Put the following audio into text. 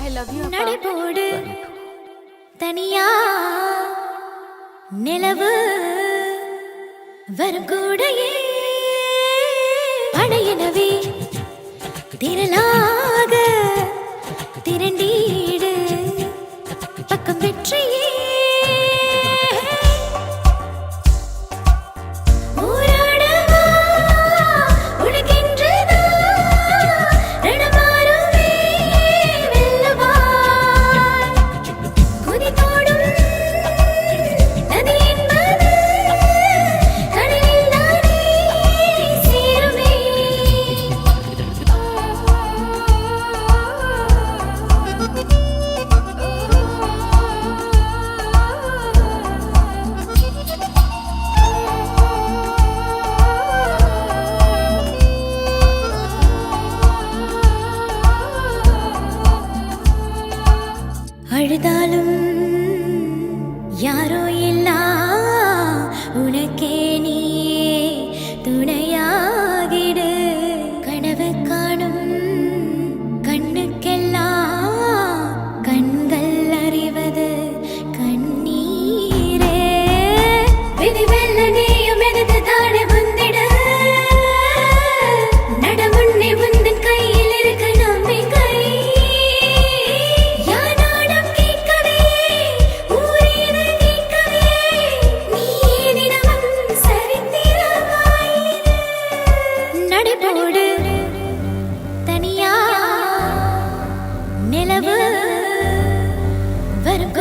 I love you. நடைபோடு தனியா நிலவு வரும் கூடையே அணையனவே திரளாக திரண்டீடு பக்கம் வெற்றியே அழுதாலும் யாரோ இல்லா உனக்கே நீயே துணையாகிடு கனவு காணும் கண்ணுக்கெல்லாம் கண்கள் அறிவது கண்ணீரே விதி வெல்ல நீயும் எனது தானே வந்திட நடமுன்னே முந்தன் கையில் இருக்க நம்பிக்கை நடைபோடு தனியா நிலவு வரும்